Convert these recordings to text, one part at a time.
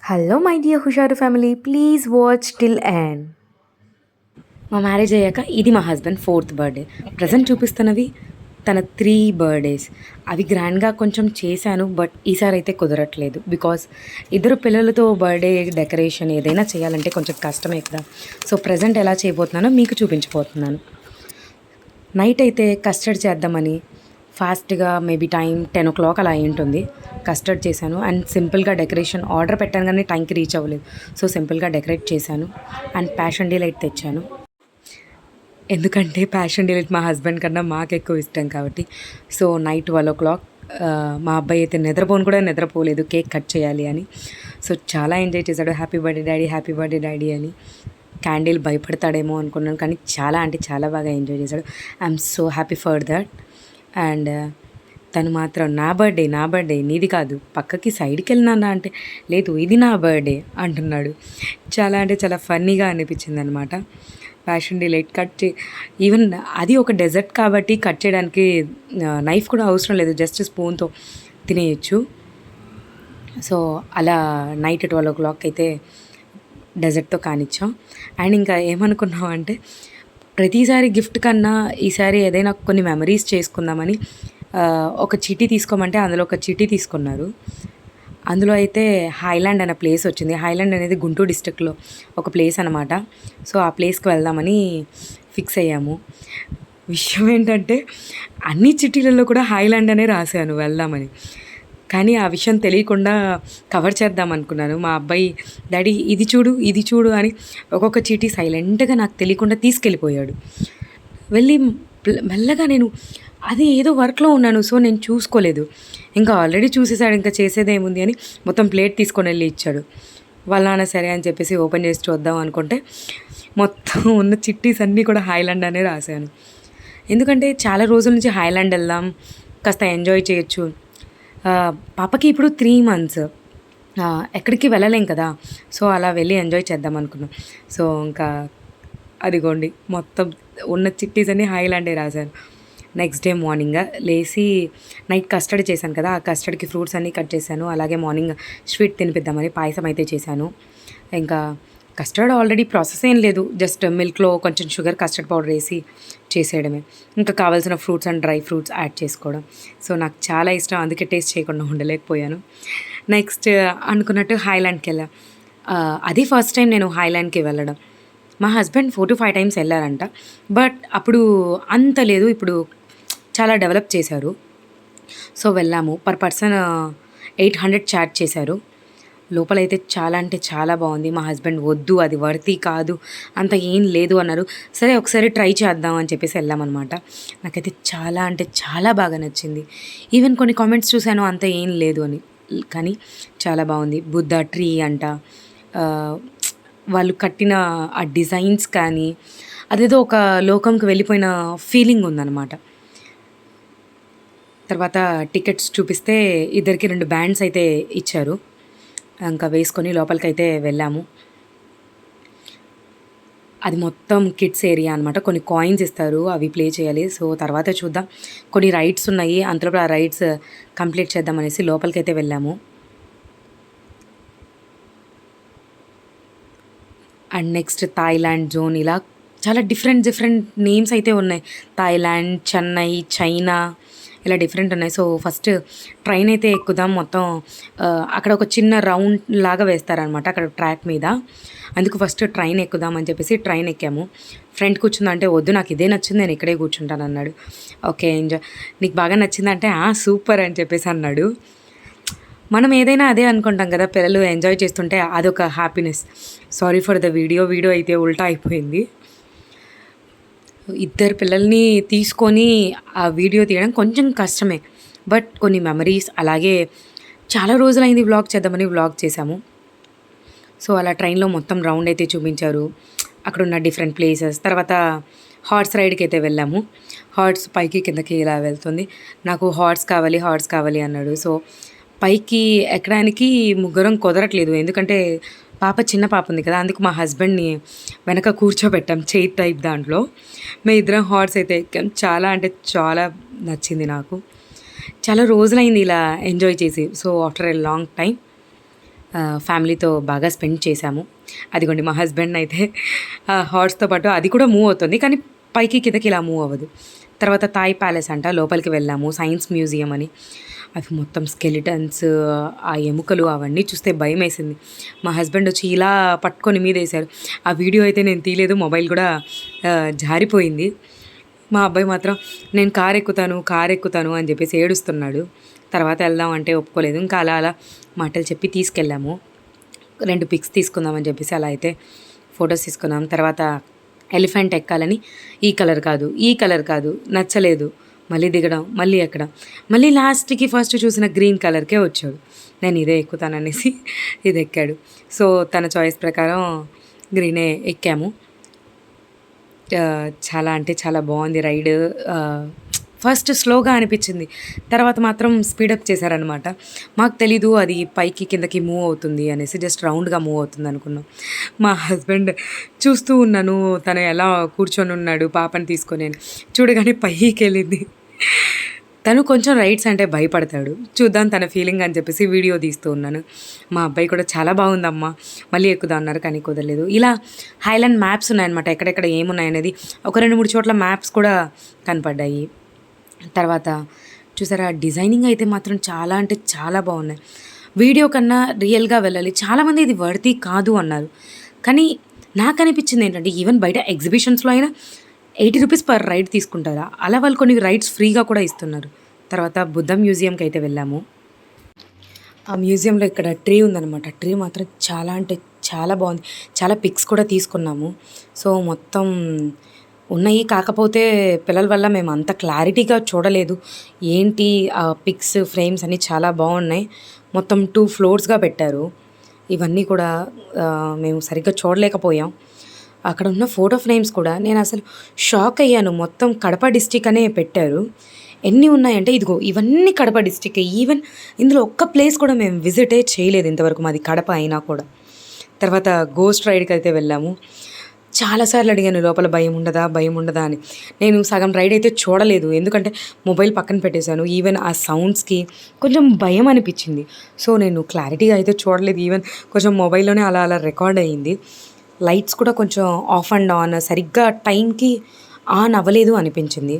Hello my dear హుషారు family, please watch till end. మా marriage అయ్యాక ఇది మా హస్బెండ్ 4th బర్త్డే. ప్రజెంట్ చూపిస్తున్నవి తన 3 బర్త్డేస్. అవి గ్రాండ్గా కొంచెం చేశాను, బట్ ఈసారి అయితే కుదరట్లేదు. బికాస్ ఇద్దరు పిల్లలతో బర్త్డే డెకరేషన్ ఏదైనా చేయాలంటే కొంచెం కష్టమే కదా. సో ప్రజెంట్ ఎలా చేయబోతున్నానో మీకు చూపించబోతున్నాను. నైట్ అయితే కస్టర్డ్ చేద్దామని ఫాస్ట్గా మేబీ టైం 10 o'clock అలా అయి ఉంటుంది. కస్టర్డ్ చేశాను అండ్ సింపుల్గా డెకరేషన్ ఆర్డర్ పెట్టాను కానీ టైంకి రీచ్ అవ్వలేదు. సో సింపుల్గా డెకరేట్ చేశాను అండ్ ప్యాషన్ డిలైట్ తెచ్చాను. ఎందుకంటే ప్యాషన్ డిలైట్ మా హస్బెండ్ కన్నా మాకు ఎక్కువ ఇష్టం కాబట్టి. సో నైట్ 12 o'clock మా అబ్బాయి అయితే నిద్రపోలేదు కేక్ కట్ చేయాలి అని. సో చాలా ఎంజాయ్ చేశాడు. Happy birthday daddy, happy birthday daddy అని. క్యాండిల్ భయపడతాడేమో అనుకున్నాను కానీ చాలా అంటే చాలా బాగా ఎంజాయ్ చేశాడు. I'm so happy for that. And తను మాత్రం నా బర్త్డే నీది కాదు, పక్కకి సైడ్కి వెళ్ళినా అంటే లేదు ఇది నా బర్త్డే అంటున్నాడు. చాలా అంటే చాలా ఫన్నీగా అనిపించింది అనమాట. ప్యాషన్ డిలైట్ ఈవెన్ అది ఒక డెజర్ట్ కాబట్టి కట్ చేయడానికి నైఫ్ కూడా అవసరం లేదు, జస్ట్ స్పూన్తో తినేయచ్చు. సో అలా నైట్ 12 o'clock అయితే డెజర్ట్తో కానిచ్చాం. అండ్ ఇంకా ఏమనుకున్నాం అంటే ప్రతిసారి గిఫ్ట్ కన్నా ఈసారి ఏదైనా కొన్ని మెమరీస్ చేసుకుందామని ఒక చీటీ తీసుకోమంటే అందులో ఒక చీటీ తీసుకున్నారు. అందులో అయితే హైలాండ్ అనే ప్లేస్ వచ్చింది. హైలాండ్ అనేది గుంటూరు డిస్ట్రిక్ట్లో ఒక ప్లేస్ అనమాట. సో ఆ ప్లేస్కి వెళ్దామని ఫిక్స్ అయ్యాము. విషయం ఏంటంటే అన్ని చిట్టీలలో కూడా హైలాండ్ అనే రాశాను వెళ్దామని. కానీ ఆ విషయం తెలియకుండా కవర్ చేద్దాం అనుకున్నాను. మా అబ్బాయి డాడీ ఇది చూడు అని ఒక్కొక్క చీటీ సైలెంట్గా నాకు తెలియకుండా తీసుకెళ్ళిపోయాడు. వెళ్ళి మెల్లగా నేను అది ఏదో వర్క్లో ఉన్నాను, సో నేను చూసుకోలేదు. ఇంకా ఆల్రెడీ చూసేసాడు, ఇంకా చేసేదేముంది అని మొత్తం ప్లేట్ తీసుకొని వెళ్ళి ఇచ్చాడు. వాళ్ళ నాన్న సరే అని చెప్పేసి ఓపెన్ చేసి చూద్దాం అనుకుంటే మొత్తం ఉన్న చిట్టీస్ అన్నీ కూడా హైలాండ్ అనే రాశాను. ఎందుకంటే చాలా రోజుల నుంచి హైలాండ్ వెళ్దాం, కాస్త ఎంజాయ్ చేయొచ్చు. పాపకి ఇప్పుడు 3 months, ఎక్కడికి వెళ్ళలేం కదా. సో అలా వెళ్ళి ఎంజాయ్ చేద్దాం అనుకున్నాం. సో ఇంకా అదిగోండి మొత్తం ఉన్న చిట్టీస్ అన్నీ హైలాండే రాశాను. నెక్స్ట్ డే మార్నింగ్ లేచి నైట్ కస్టర్డ్ చేశాను కదా, ఆ కస్టర్డ్కి ఫ్రూట్స్ అన్నీ కట్ చేశాను. అలాగే మార్నింగ్ స్వీట్ తినిపిద్దామని పాయసం అయితే చేశాను. ఇంకా కస్టర్డ్ ఆల్రెడీ ప్రాసెస్ ఏం లేదు, జస్ట్ మిల్క్లో కొంచెం షుగర్ కస్టర్డ్ పౌడర్ వేసి చేసేయడమే. ఇంకా కావాల్సిన fruits and dry fruits add చేసుకోవడం. సో నాకు చాలా ఇష్టం, అందుకే టేస్ట్ చేయకుండా ఉండలేకపోయాను. నెక్స్ట్ అనుకున్నట్టు హైలాండ్కి వెళ్ళా. అది ఫస్ట్ టైం నేను హైలాండ్కి వెళ్ళడం. మా హస్బెండ్ 4 to 5 times వెళ్ళారంట, బట్ అప్పుడు అంత లేదు, ఇప్పుడు చాలా డెవలప్ చేశారు. సో వెళ్ళాము. పర్ పర్సన్ 800 ఛార్జ్ చేశారు. లోపలైతే చాలా అంటే చాలా బాగుంది. మా హస్బెండ్ వద్దు అది వర్తీ కాదు, అంత ఏం లేదు అన్నారు. సరే ఒకసారి ట్రై చేద్దాం అని చెప్పేసి వెళ్ళామన్నమాట. నాకైతే చాలా అంటే చాలా బాగా నచ్చింది. ఈవెన్ కొన్ని కామెంట్స్ చూశాను అంత ఏం లేదు అని, కానీ చాలా బాగుంది. బుద్ధ ట్రీ అంట, వాళ్ళు కట్టిన ఆ డిజైన్స్ కానీ అదేదో ఒక లోకంకి వెళ్ళిపోయిన ఫీలింగ్ ఉందన్నమాట. తర్వాత టికెట్స్ చూపిస్తే ఇద్దరికి 2 bands అయితే ఇచ్చారు. ఇంకా వేసుకొని లోపలికైతే వెళ్ళాము. అది మొత్తం కిడ్స్ ఏరియా అనమాట. కొన్ని కాయిన్స్ ఇస్తారు, అవి ప్లే చేయాలి. సో తర్వాత చూద్దాం, కొన్ని రైడ్స్ ఉన్నాయి, అంతలోపు ఆ రైడ్స్ కంప్లీట్ చేద్దాం అనేసి లోపలికైతే వెళ్ళాము. అండ్ నెక్స్ట్ థాయిలాండ్ జోన్, ఇలా చాలా డిఫరెంట్ నేమ్స్ అయితే ఉన్నాయి. థాయిలాండ్, చెన్నై, చైనా, ఇలా డిఫరెంట్ ఉన్నాయి. సో ఫస్ట్ ట్రైన్ అయితే ఎక్కుదాం. మొత్తం అక్కడ ఒక చిన్న రౌండ్ లాగా వేస్తారనమాట అక్కడ ట్రాక్ మీద. అందుకు ఫస్ట్ ట్రైన్ ఎక్కుదాం అని చెప్పేసి ట్రైన్ ఎక్కాము. ఫ్రంట్ కూర్చుందా అంటే వద్దు నాకు ఇదే నచ్చింది, నేను ఇక్కడే కూర్చుంటాను అన్నాడు. ఓకే ఎంజాయ్, నీకు బాగా నచ్చిందంటే సూపర్ అని చెప్పేసి అన్నాడు. మనం ఏదైనా అదే అనుకుంటాం కదా, పిల్లలు ఎంజాయ్ చేస్తుంటే అదొక happiness. Sorry for the video అయితే ఉల్టా అయిపోయింది. ఇద్దరు పిల్లల్ని తీసుకొని ఆ వీడియో తీయడం కొంచెం కష్టమే, బట్ కొన్ని మెమరీస్. అలాగే చాలా రోజులైంది వ్లాగ్ చేద్దామని వ్లాగ్ చేశాము. సో అలా ట్రైన్లో మొత్తం రౌండ్ అయితే చూపించారు, అక్కడ ఉన్న డిఫరెంట్ ప్లేసెస్. తర్వాత హార్స్ రైడ్కి అయితే వెళ్ళాము. హార్స్ పైకి కిందకి ఇలా వెళ్తుంది. నాకు హార్స్ కావాలి అన్నాడు. సో పైకి ఎక్కడానికి ముగ్గురం కుదరట్లేదు, ఎందుకంటే చిన్న పాప ఉంది కదా, అందుకు మా హస్బెండ్ని వెనక కూర్చోబెట్టాం చైర్ టైప్ దాంట్లో. మేము ఇద్దరం హార్స్ అయితే ఎక్కాం. చాలా అంటే చాలా నచ్చింది నాకు. చాలా రోజులైంది ఇలా ఎంజాయ్ చేసి. So after a long time ఫ్యామిలీతో బాగా స్పెండ్ చేశాము. అదిగోండి మా హస్బెండ్ అయితే హార్స్‌తో పాటు అది కూడా మూవ్ అవుతుంది. కానీ పైకి కిందకి ఇలా మూవ్ అవ్వదు. తర్వాత థాయ్ ప్యాలెస్ అంట లోపలికి వెళ్ళాము. సైన్స్ మ్యూజియం అని. అవి మొత్తం స్కెలిటన్స్, ఆ ఎముకలు అవన్నీ చూస్తే భయమేసింది. మా హస్బెండ్ వచ్చి ఇలా పట్టుకొని మీదేశారు. ఆ వీడియో అయితే నేను తీయలేదు. మొబైల్ కూడా జారిపోయింది. మా అబ్బాయి మాత్రం నేను కారు ఎక్కుతాను అని చెప్పేసి ఏడుస్తున్నాడు. తర్వాత వెళ్దాం అంటే ఒప్పుకోలేదు. ఇంకా అలా అలా మాటలు చెప్పి తీసుకెళ్ళాము. 2 పిక్స్ తీసుకుందామని చెప్పేసి అలా అయితే ఫొటోస్ తీసుకున్నాం. తర్వాత ఎలిఫెంట్ ఎక్కాలని ఈ కలర్ కాదు నచ్చలేదు. మళ్ళీ దిగడం, మళ్ళీ ఎక్కడం, మళ్ళీ లాస్ట్‌కి ఫస్ట్ చూసిన గ్రీన్ కలర్‌కే వచ్చాడు. నేను ఇదే ఎక్కుతాననేసి ఇది ఎక్కాడు. సో తన చాయిస్ ప్రకారం గ్రీనే ఎక్కాము. చాలా అంటే చాలా బాగుంది రైడ్. ఫస్ట్ స్లోగా అనిపించింది. తర్వాత మాత్రం స్పీడప్ చేశారనమాట. మాకు తెలీదు అది పైకి కిందకి మూవ్ అవుతుంది అనేసి. జస్ట్ రౌండ్గా మూవ్ అవుతుంది అనుకున్నాం. మా హస్బెండ్ చూస్తూ ఉన్నాను తను ఎలా కూర్చొని ఉన్నాడు పాపని తీసుకొని అని. చూడగానే పైకి వెళ్ళింది. తను కొంచెం రైడ్స్ అంటే భయపడతాడు. చూద్దాం తన ఫీలింగ్ అని చెప్పేసి వీడియో తీస్తూ ఉన్నాను. మా అబ్బాయి కూడా చాలా బాగుందమ్మా మళ్ళీ ఎక్కుదాం అన్నారు కానీ కుదరలేదు. ఇలా హైలాండ్ మ్యాప్స్ ఉన్నాయన్నమాట. ఎక్కడెక్కడ ఏమున్నాయనేది ఒక 2-3 చోట్ల మ్యాప్స్ కూడా కనపడ్డాయి. తర్వాత చూసారా డిజైనింగ్ అయితే మాత్రం చాలా అంటే చాలా బాగున్నాయి. వీడియో కన్నా రియల్గా వెళ్ళాలి. చాలామంది ఇది వర్తీ కాదు అన్నారు. కానీ నాకు అనిపించింది ఏంటంటే ఈవెన్ బయట ఎగ్జిబిషన్స్లో అయినా 80 రూపీస్ పర్ రైడ్ తీసుకుంటారా, అలా వాళ్ళు కొన్ని రైడ్స్ ఫ్రీగా కూడా ఇస్తున్నారు. తర్వాత బుద్ధ మ్యూజియంకి అయితే వెళ్ళాము. ఆ మ్యూజియంలో ఇక్కడ ట్రీ ఉందన్నమాట. ట్రీ మాత్రం చాలా అంటే చాలా బాగుంది. చాలా పిక్స్ కూడా తీసుకున్నాము. సో మొత్తం ఉన్నాయి. కాకపోతే పిల్లల వల్ల మేము అంత క్లారిటీగా చూడలేదు. ఏంటి ఆ పిక్స్ ఫ్రేమ్స్ అన్నీ చాలా బాగున్నాయి. మొత్తం 2 ఫ్లోర్స్గా పెట్టారు. ఇవన్నీ కూడా మేము సరిగ్గా చూడలేకపోయాం. అక్కడ ఉన్న ఫోటో ఫ్రేమ్స్ కూడా నేను అసలు షాక్ అయ్యాను. మొత్తం కడప డిస్టిక్ అనే పెట్టారు. ఎన్ని ఉన్నాయంటే ఇదిగో ఇవన్నీ కడప డిస్టిక్. ఈవెన్ ఇందులో ఒక్క ప్లేస్ కూడా మేము విజిటే చేయలేదు ఇంతవరకు, మాది కడప అయినా కూడా. తర్వాత గోస్ట్ రైడ్కి అయితే వెళ్ళాము. చాలాసార్లు అడిగాను లోపల భయం ఉండదా అని. నేను సగం రైడ్ అయితే చూడలేదు, ఎందుకంటే మొబైల్ పక్కన పెట్టేశాను. ఈవెన్ ఆ సౌండ్స్కి కొంచెం భయం అనిపించింది. సో నేను క్లారిటీగా అయితే చూడలేదు. ఈవెన్ కొంచెం మొబైల్లోనే అలా అలా రికార్డ్ అయ్యింది. లైట్స్ కూడా కొంచెం ఆఫ్ అండ్ ఆన్ సరిగ్గా టైంకి ఆన్ అవ్వలేదు అనిపించింది.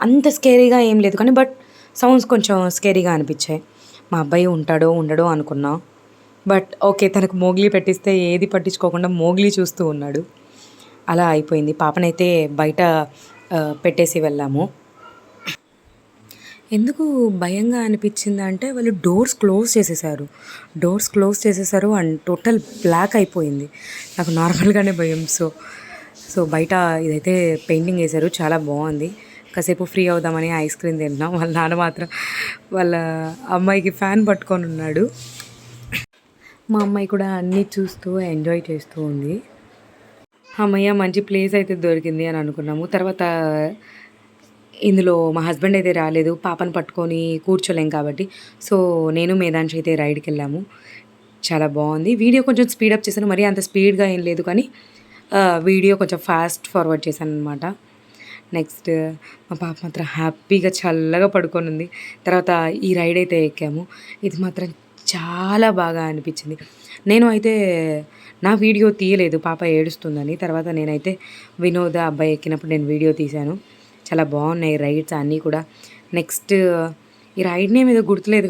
అంత స్కేరీగా ఏం లేదు కానీ బట్ సౌండ్స్ కొంచెం స్కేరీగా అనిపించాయి. మా అబ్బాయి ఉంటాడో ఉండడో అనుకున్నా. బట్ ఓకే, తనకు మోగ్లీ పెట్టిస్తే ఏది పట్టించుకోకుండా మోగ్లీ చూస్తూ ఉన్నాడు. అలా అయిపోయింది. పాపనైతే బయట పెట్టేసి వెళ్ళాము. ఎందుకు భయంగా అనిపించిందంటే వాళ్ళు డోర్స్ క్లోజ్ చేసేసారు అండ్ టోటల్ బ్లాక్ అయిపోయింది. నాకు నార్మల్గానే భయం. సో బయట ఇదైతే పెయింటింగ్ వేశారు, చాలా బాగుంది. కాసేపు ఫ్రీ అవుదామని ఐస్ క్రీమ్ తింటున్నాం. వాళ్ళ నాన్న మాత్రం వాళ్ళ అమ్మాయికి ఫ్యాన్ పట్టుకొని ఉన్నాడు. మా అమ్మాయి కూడా అన్నీ చూస్తూ ఎంజాయ్ చేస్తూ ఉంది. అమ్మయ్య మంచి ప్లేస్ అయితే దొరికింది అని అనుకున్నాము. తర్వాత ఇందులో మా హస్బెండ్ అయితే రాలేదు, పాపను పట్టుకొని కూర్చోలేం కాబట్టి. సో నేను మేధాంశ్ అయితే రైడ్కి వెళ్ళాము. చాలా బాగుంది. వీడియో కొంచెం స్పీడప్ చేశాను, మరీ అంత స్పీడ్గా ఏం లేదు కానీ వీడియో కొంచెం ఫాస్ట్ ఫార్వర్డ్ చేశాను అనమాట. నెక్స్ట్ మా పాప మాత్రం హ్యాపీగా చల్లగా పడుకొని ఉంది. తర్వాత ఈ రైడ్ అయితే ఎక్కాము. ఇది మాత్రం చాలా బాగా అనిపించింది. నేను అయితే నా వీడియో తీయలేదు పాప ఏడుస్తుందని. తర్వాత నేనైతే వినోద అబ్బాయి ఎక్కినప్పుడు నేను వీడియో తీశాను. చాలా బాగున్నాయి రైడ్స్ అన్నీ కూడా. నెక్స్ట్ ఈ రైడ్ నేమ్ ఏదో గుర్తులేదు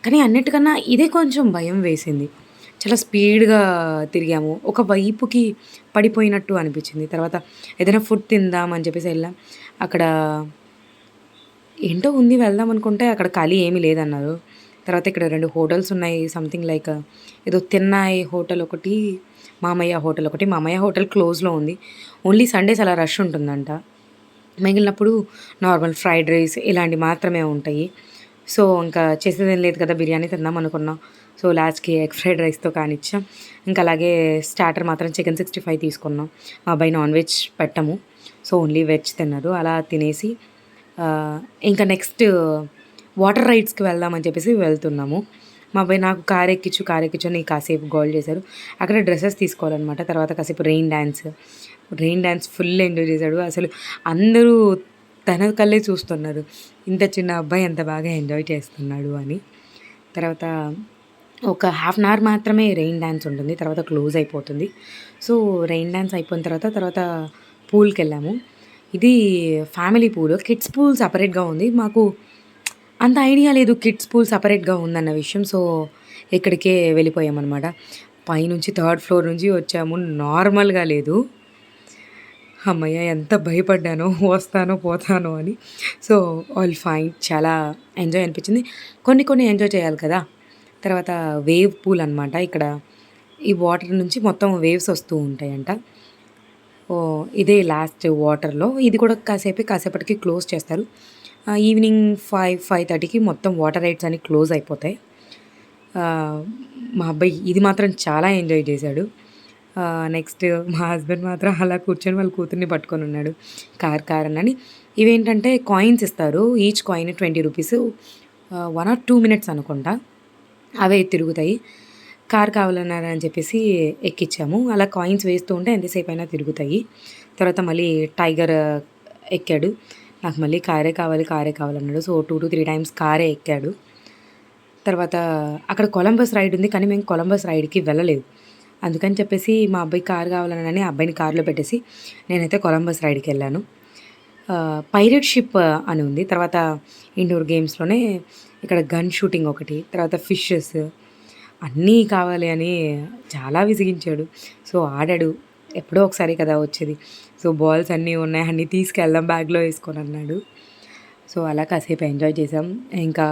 కానీ అన్నిటికన్నా ఇదే కొంచెం భయం వేసింది. చాలా స్పీడ్గా తిరిగాము. ఒక వైపుకి పడిపోయినట్టు అనిపించింది. తర్వాత ఏదైనా ఫుడ్ తిందామని చెప్పేసి వెళ్ళాం. అక్కడ ఏంటో ఉంది, వెళ్దాం అనుకుంటే అక్కడ ఖాళీ ఏమీ లేదన్నారు. తర్వాత ఇక్కడ 2 హోటల్స్ ఉన్నాయి, సంథింగ్ లైక్ ఏదో తిన్నాయి హోటల్ ఒకటి, మామయ్య హోటల్ ఒకటి. మామయ్య హోటల్ క్లోజ్లో ఉంది. ఓన్లీ సండేస్ అలా రష్ ఉంటుందంట. మిగిలినప్పుడు నార్మల్ ఫ్రైడ్ రైస్ ఇలాంటివి మాత్రమే ఉంటాయి. సో ఇంకా చేసేదేం లేదు కదా, బిర్యానీ తిందాం అనుకున్నాం. సో లాస్ట్కి ఎగ్ ఫ్రైడ్ రైస్తో కానిచ్చాం. ఇంకా అలాగే స్టార్టర్ మాత్రం చికెన్ 65 తీసుకున్నాం. మా అబ్బాయి నాన్ వెజ్ పెట్టము, సో ఓన్లీ వెజ్ తిన్నారు. అలా తినేసి ఇంకా నెక్స్ట్ వాటర్ రైడ్స్కి వెళ్దామని చెప్పేసి వెళ్తున్నాము. మా అబ్బాయి నాకు కార్ ఎక్కించు అని కాసేపు గోల్ చేశారు. అక్కడ డ్రెస్సెస్ తీసుకోవాలన్నమాట. తర్వాత కాసేపు రెయిన్ డ్యాన్స్ ఫుల్ ఎంజాయ్ చేశాడు. అసలు అందరూ తన కళ్ళే చూస్తున్నారు, ఇంత చిన్న అబ్బాయి ఎంత బాగా ఎంజాయ్ చేస్తున్నాడు అని. తర్వాత ఒక హాఫ్ అన్ అవర్ మాత్రమే రెయిన్ డ్యాన్స్ ఉంటుంది, తర్వాత క్లోజ్ అయిపోతుంది. సో రెయిన్ డ్యాన్స్ అయిపోయిన తర్వాత పూల్కి వెళ్ళాము. ఇది ఫ్యామిలీ పూల్, కిడ్స్ పూల్ సపరేట్గా ఉంది. మాకు అంత ఐడియా లేదు కిడ్స్ పూల్ సపరేట్గా ఉందన్న విషయం. సో ఇక్కడికే వెళ్ళిపోయామన్నమాట. పైనుంచి థర్డ్ ఫ్లోర్ నుంచి వచ్చాము, నార్మల్గా లేదు. హమ్మయ్య! ఎంత భయపడ్డానో వస్తానో, పోతానో అని. So, all fine. చాలా ఎంజాయ్ అనిపించింది. కొన్ని ఎంజాయ్ చేయాలి కదా! తర్వాత వేవ్ పూల్ అనమాట. ఇక్కడ ఈ వాటర్ నుంచి మొత్తం వేవ్స్ వస్తూ ఉంటాయంట. ఇదే లాస్ట్ వాటర్‌లో. ఇది కూడా కాసేపటికి క్లోజ్ చేస్తారు. ఈవినింగ్ 5:30కి మొత్తం వాటర్ రైడ్స్ అన్నీ క్లోజ్ అయిపోతాయి. మా అబ్బాయి ఇది మాత్రం చాలా ఎంజాయ్ చేశాడు. నెక్స్ట్ మా హస్బెండ్ మాత్రం అలా కూర్చొని వాళ్ళ కూతుర్ని పట్టుకొని ఉన్నాడు. కార్ అని. ఇవేంటంటే కాయిన్స్ ఇస్తారు. Each coin 20 rupees. 1 or 2 minutes అనుకుంటా. అవే తిరుగుతాయి. కార్ కావాలన్నారని చెప్పేసి ఎక్కించాము. అలా కాయిన్స్ వేస్తూ ఉంటే ఎంతసేపు అయినా తిరుగుతాయి. తర్వాత మళ్ళీ టైగర్ ఎక్కాడు. నాకు మళ్ళీ కారే కావాలన్నాడు. సో 2-3 టైమ్స్ కారే ఎక్కాడు. తర్వాత అక్కడ కొలంబస్ రైడ్ ఉంది, కానీ మేము కొలంబస్ రైడ్‌కి వెళ్ళలేదు. అందుకని చెప్పేసి మా అబ్బాయి కారు కావాలనని అబ్బాయిని కార్లో పెట్టేసి నేనైతే కొలంబస్ రైడ్‌కి వెళ్ళాను. పైరేట్ షిప్ అని ఉంది. తర్వాత ఇండోర్ గేమ్స్‌లోనే ఇక్కడ గన్ షూటింగ్ ఒకటి, తర్వాత ఫిషెస్ అన్నీ కావాలి అని చాలా విసిగించాడు. సో ఆడాడు. ఎప్పుడో ఒకసారి కదా వచ్చేది. సో బాల్స్ అన్నీ ఉన్నాయి, అన్నీ తీసుకెళ్దాం బ్యాగ్‌లో వేసుకొని అన్నాడు. సో అలా కాసేపు ఎంజాయ్ చేసాం. ఇంకా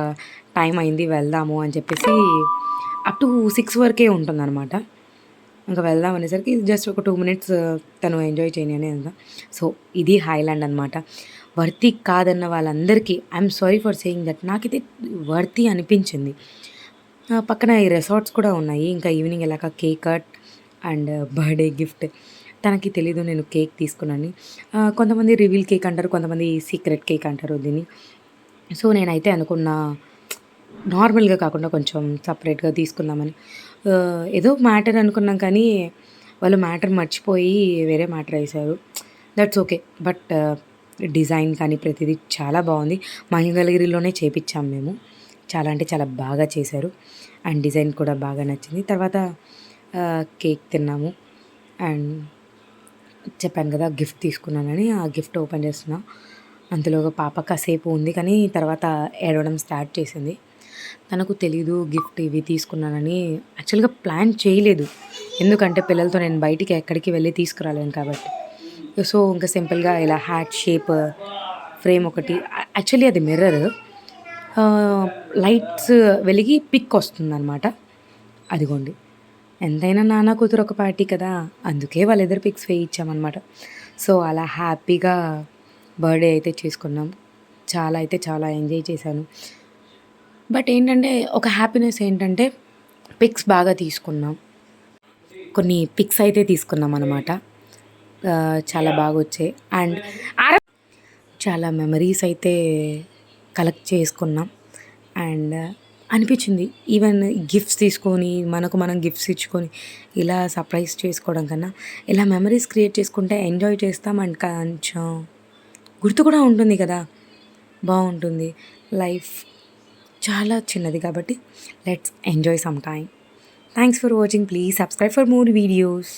టైం అయింది వెళ్దాము అని చెప్పేసి అప్ టు 6 వరకే ఉంటుందన్నమాట. ఇంకా వెళ్దాం అనేసరికి జస్ట్ ఒక 2 మినిట్స్ తను ఎంజాయ్ చేయని అని అందా. సో ఇది హైలాండ్ అనమాట. వర్తి కాదన్న వాళ్ళందరికీ I'm sorry for saying that. నాకైతే వర్తి అనిపించింది. పక్కన ఈ రిసార్ట్స్ కూడా ఉన్నాయి. ఇంకా ఈవినింగ్ వెళ్ళాక cake cut and birthday gift. తనకి తెలీదు నేను కేక్ తీసుకున్నాను. కొంతమంది రివీల్ కేక్ అంటారు, కొంతమంది సీక్రెట్ కేక్ అంటారు దీన్ని. సో నేనైతే అనుకున్నా నార్మల్గా కాకుండా కొంచెం సపరేట్గా తీసుకుందామని. ఏదో మ్యాటర్ అనుకున్నాం, కానీ వాళ్ళు మ్యాటర్ మర్చిపోయి వేరే మ్యాటర్ వేశారు. That's okay. బట్ డిజైన్ కానీ ప్రతిదీ చాలా బాగుంది. మంగళగిరిలోనే చేపించాం మేము. చాలా అంటే చాలా బాగా చేశారు అండ్ డిజైన్ కూడా బాగా నచ్చింది. తర్వాత కేక్ తిన్నాము అండ్ చెప్పాను కదా గిఫ్ట్ తీసుకున్నానని. ఆ గిఫ్ట్ ఓపెన్ చేస్తున్నా. అంతలోగా పాప కాసేపు ఉంది, కానీ తర్వాత ఏడవడం స్టార్ట్ చేసింది. తనకు తెలీదు గిఫ్ట్ ఇవి తీసుకున్నానని. యాక్చువల్గా ప్లాన్ చేయలేదు, ఎందుకంటే పిల్లలతో నేను బయటికి ఎక్కడికి వెళ్ళి తీసుకురాలేను కాబట్టి. సో ఇంకా సింపుల్గా ఇలా హార్ట్ షేప్ ఫ్రేమ్ ఒకటి. యాక్చువల్లీ అది మిర్రర్, లైట్స్ వెలిగి పిక్ వస్తుందన్నమాట. అదిగోండి, ఎంతైనా నాన్న కూతురు ఒక పార్టీ కదా, అందుకే వాళ్ళిద్దరు పిక్స్ వేయించామన్నమాట. సో అలా హ్యాపీగా బర్త్డే అయితే చేసుకున్నాం. చాలా అయితే చాలా ఎంజాయ్ చేశాను. బట్ ఏంటంటే ఒక హ్యాపీనెస్ ఏంటంటే పిక్స్ బాగా తీసుకున్నాం. కొన్ని పిక్స్ అయితే తీసుకున్నాం అనమాట. చాలా బాగా వచ్చాయి అండ్ చాలా మెమరీస్ అయితే కలెక్ట్ చేసుకున్నాం. అండ్ అనిపించింది ఈవెన్ గిఫ్ట్స్ తీసుకొని మనం గిఫ్ట్స్ ఇచ్చుకొని ఇలా సర్ప్రైజ్ చేసుకోవడం కన్నా ఇలా మెమరీస్ క్రియేట్ చేసుకుంటే ఎంజాయ్ చేస్తాం అండ్ కొంచెం గుర్తు కూడా ఉంటుంది కదా, బాగుంటుంది. లైఫ్ చాలా చిన్నది కాబట్టి let's enjoy some time. Thanks for watching. Please subscribe for more videos.